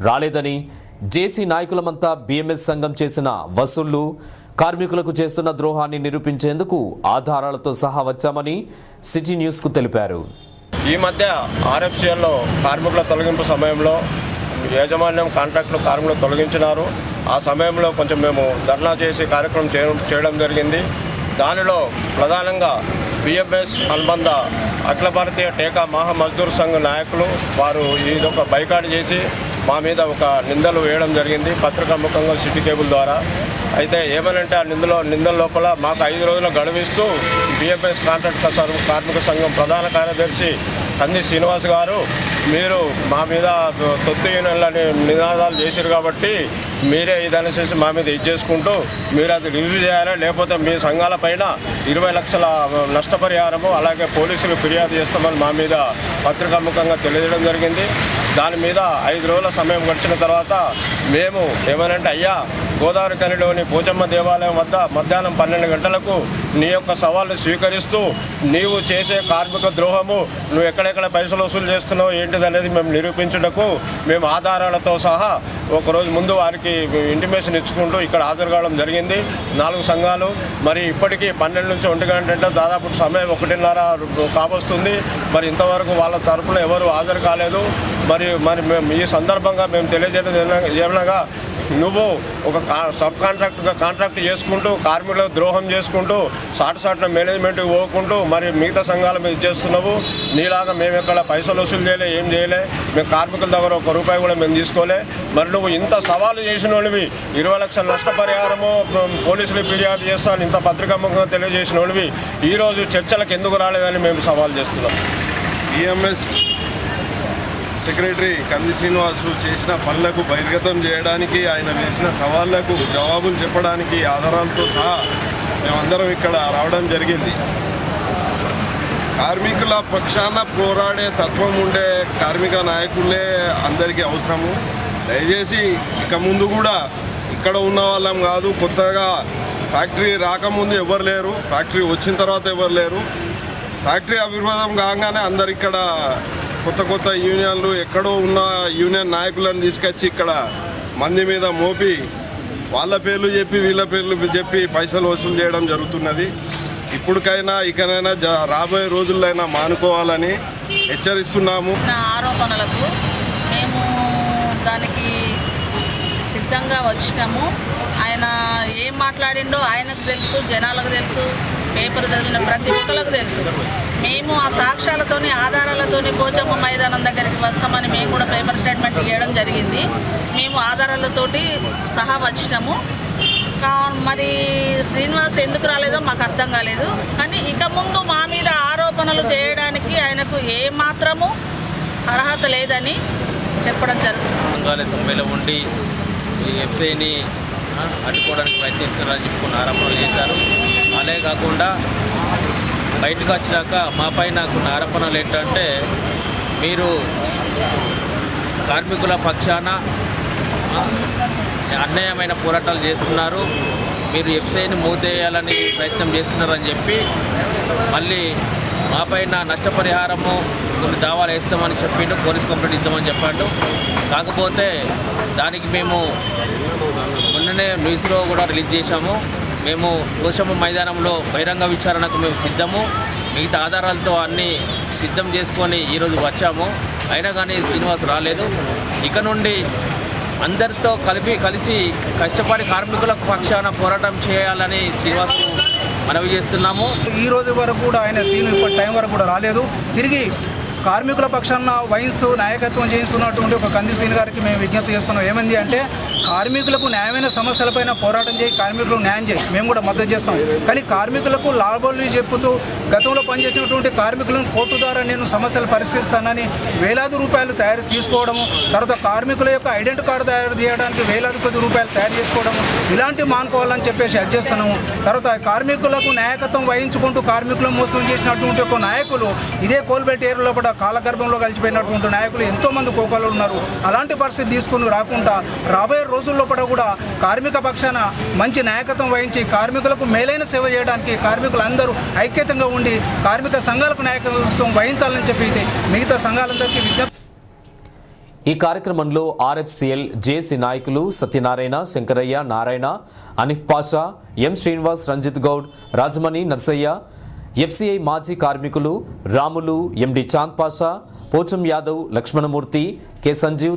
రాలేదని, జేసీ నాయకులమంతా బీఎంఎస్ సంఘం చేసిన వసూళ్లు, కార్మికులకు చేస్తున్న ద్రోహాన్ని నిరూపించేందుకు ఆధారాలతో సహా వచ్చామని సిటీ న్యూస్కు తెలిపారు. ఈ మధ్య ఆర్ఎఫ్సిఎల్లో కార్మికుల తొలగింపు సమయంలో యాజమాన్యం కాంట్రాక్టులు కార్మికులు తొలగించినారు. ఆ సమయంలో కొంచెం మేము ధర్నా చేసి కార్యక్రమం చేయడం జరిగింది. దానిలో ప్రధానంగా బిఎంఎస్ అనుబంధ అఖిల భారతీయ టేకా మహా మజ్దూర్ సంఘ్ నాయకులు వారు ఇదొక బైకాట్ చేసి మా మీద ఒక నిందలు వేయడం జరిగింది పత్రికాముఖంగా సిటీ కేబుల్ ద్వారా. అయితే ఏమనంటే ఆ నిందల లోపల మాకు 5 రోజులు గడువిస్తూ బిఎంఎస్ కాంట్రాక్ట్ కార్మిక సంఘం ప్రధాన కార్యదర్శి కంది శ్రీనివాస్ గారు మీరు మా మీద తొత్తులని నినాదాలు చేశారు కాబట్టి మీరే ఇదని చేసి మా మీద చేసుకుంటూ మీరు అది రివ్యూ చేయాలి, లేకపోతే మీ సంఘాల పైన 20 లక్షల నష్టపరిహారము అలాగే పోలీసులు ఫిర్యాదు చేస్తామని మా మీద పత్రికాముఖంగా తెలియజేయడం జరిగింది. దాని మీద 5 రోజుల సమయం గడిచిన తర్వాత మేము ఏమనంటే అయ్యా గోదావరి ఖనిలోని పోచమ్మ దేవాలయం వద్ద మధ్యాహ్నం 12 గంటలకు నీ యొక్క సవాల్ని స్వీకరిస్తూ నీవు చేసే కార్మిక ద్రోహము, నువ్వు ఎక్కడెక్కడ పైసలు వసూలు చేస్తున్నావు ఏంటిదనేది మేము నిరూపించుటకు మేము ఆధారాలతో సహా ఒకరోజు ముందు వారికి ఇంటిమేషన్ ఇచ్చుకుంటూ ఇక్కడ హాజరు కావడం జరిగింది. 4 సంఘాలు మరి ఇప్పటికీ 12 నుంచి 1 గంట అంటే దాదాపు సమయం 1:30 కావస్తుంది. మరి ఇంతవరకు వాళ్ళ తరపున ఎవరు హాజరు కాలేదు. మరి మేము ఈ సందర్భంగా మేము తెలియజేయగా నువ్వు ఒక సబ్ కాంట్రాక్ట్గా కాంట్రాక్ట్ చేసుకుంటూ కార్మికులకు ద్రోహం చేసుకుంటూ సాటున మేనేజ్మెంట్కి పోకుంటూ మరి మిగతా సంఘాల మీద చేస్తున్నావు. నీలాగా మేము ఎక్కడ పైసలు వసూలు చేయలే, ఏం చేయలే, మేము కార్మికుల దగ్గర 1 రూపాయి కూడా మేము తీసుకోలే. మరి నువ్వు ఇంత సవాలు చేసిన వాళ్ళవి 20 లక్షల నష్టపరిహారము పోలీసులు ఫిర్యాదు చేస్తాను ఇంత పత్రికాముఖంగా తెలియజేసిన వాళ్ళవి ఈరోజు చర్చలకు ఎందుకు రాలేదని మేము సవాల్ చేస్తున్నాం. బిఎంఎస్ సెక్రటరీ కంది శ్రీనివాసు చేసిన పనులకు బహిర్గతం చేయడానికి, ఆయన వేసిన సవాళ్లకు జవాబులు చెప్పడానికి ఆధారాలతో సహా మేమందరం ఇక్కడ రావడం జరిగింది. కార్మికుల పక్షాన పోరాడే తత్వం ఉండే కార్మిక నాయకులే అందరికీ అవసరము. దయచేసి ఇక ముందు కూడా ఇక్కడ ఉన్న వాళ్ళం కాదు, కొత్తగా ఫ్యాక్టరీ రాకముందు ఎవరు లేరు, ఫ్యాక్టరీ వచ్చిన తర్వాత ఎవరు లేరు. ఫ్యాక్టరీ ఆవిర్భావం కాగానే అందరు ఇక్కడ కొత్త యూనియన్లు ఎక్కడో ఉన్న యూనియన్ నాయకులను తీసుకొచ్చి ఇక్కడ మంది మీద మోపి వాళ్ళ పేర్లు చెప్పి వీళ్ళ పేర్లు చెప్పి పైసలు వసూలు చేయడం జరుగుతున్నది. ఇప్పటికైనా ఇకనైనా రాబోయే రోజుల్లో మానుకోవాలని హెచ్చరిస్తున్నాము. ఆరోపణలకు మేము దానికి సిద్ధంగా వచ్చినాము. ఆయన ఏం మాట్లాడిండో ఆయనకు తెలుసు, జనాలకు తెలుసు, పేపర్ చదివిన ప్రతి ఒక్కరికి తెలుసు. మేము ఆ సాక్ష్యాలతోని ఆధారాలతోని పోచమ్మ మైదానం దగ్గరికి వస్తామని మేము కూడా పేపర్ స్టేట్మెంట్ ఇవ్వడం జరిగింది. మేము ఆధారాలతోటి సహా వచ్చినాము. మరి శ్రీనివాస్ ఎందుకు రాలేదో మాకు అర్థం కాలేదు. కానీ ఇక ముందు మా మీద ఆరోపణలు చేయడానికి ఆయనకు ఏమాత్రము అర్హత లేదని చెప్పడం జరుగుతుంది. సంఘాల సమ్మెలో ఉండి ఈ ఎఫ్ఐని అడ్డుకోవడానికి ప్రయత్నిస్తున్నారని చెప్పుకున్న ఆరోపణలు చేశారు. అలాగే కాకుండా బయటకు వచ్చినాక మా పైన కొన్ని ఆరోపణలు ఏంటంటే మీరు కార్మికుల పక్షాన అన్యాయమైన పోరాటాలు చేస్తున్నారు, మీరు ఎఫ్ఐని మూసేయాలని ప్రయత్నం చేస్తున్నారని చెప్పి మళ్ళీ మా పైన నష్టపరిహారము కొన్ని దావాలు వేస్తామని చెప్పిండు, పోలీస్ కంప్లైంట్ ఇద్దామని చెప్పాడు. కాకపోతే దానికి మేము మొన్ననే న్యూస్లో కూడా రిలీజ్ చేశాము. మేము పోచమ్మ మైదానంలో బహిరంగ విచారణకు మేము సిద్ధము, మిగతా ఆధారాలతో అన్నీ సిద్ధం చేసుకొని ఈరోజు వచ్చాము. అయినా కానీ శ్రీనివాస్ రాలేదు. ఇక నుండి అందరితో కలిసి కష్టపడి కార్మికుల పక్షాన పోరాటం చేయాలని శ్రీనివాస్ మనవి చేస్తున్నాము. ఈ రోజు వరకు కూడా ఆయన సీన్ ఇప్పటి టైం వరకు కూడా రాలేదు. తిరిగి కార్మికుల పక్షాన వహిస్తూ నాయకత్వం చేస్తున్నటువంటి ఒక కంది శ్రీని గారికి మేము విజ్ఞప్తి చేస్తున్నాం. ఏమైంది అంటే కార్మికులకు న్యాయమైన సమస్యలపైన పోరాటం చేయి, కార్మికులకు న్యాయం చేయి, మేము కూడా మద్దతు చేస్తాం. కానీ కార్మికులకు లాభాలు చెప్పుతూ గతంలో పనిచేసినటువంటి కార్మికులను కోర్టు ద్వారా నేను సమస్యలు పరిష్కరిస్తానని వేలాది రూపాయలు తీసుకోవడము, తర్వాత కార్మికుల యొక్క ఐడెంటిటీ కార్డు తయారు చేయడానికి వేలాది కొద్ది రూపాయలు తయారు చేసుకోవడము, ఇలాంటివి మానుకోవాలని చెప్పేసి అధ్యస్తున్నాము. తర్వాత కార్మికులకు నాయకత్వం వహించుకుంటూ కార్మికులను మోసం చేసినటువంటి ఒక నాయకులు ఇదే కోల్బెట్ ఏరియాలో కూడా కాలగర్భంలో కలిసిపోయినటువంటి నాయకులు ఎంతోమంది కోకాలు ఉన్నారు. అలాంటి పరిస్థితి తీసుకుని రాకుండా రాబోయే రోజుల్లో కూడా కార్మిక పక్షాన మంచి నాయకత్వం వహించి కార్మికులకు మేలైన సేవ చేయడానికి కార్మికులందరూ ఐక్యతంగా ఉండి కార్మిక సంఘాలకు నాయకత్వం వహించాలని చెప్పి మిగతా సంఘాలందరికీ విజ్ఞప్తి. ఈ కార్యక్రమంలో ఆర్ఎఫ్సిఎల్ జేఏసీ నాయకులు సత్యనారాయణ, శంకరయ్య, నారాయణ, అనిఫ్ పాషా, ఎం శ్రీనివాస్, రంజిత్ గౌడ్, రాజమణి, నర్సయ్య, ఎఫ్సిఐ మాజీ కార్మికులు రాములు, ఎండి చాంద్ పాషా, పోచం యాదవ్, లక్ష్మణమూర్తి, కె సంజీవ్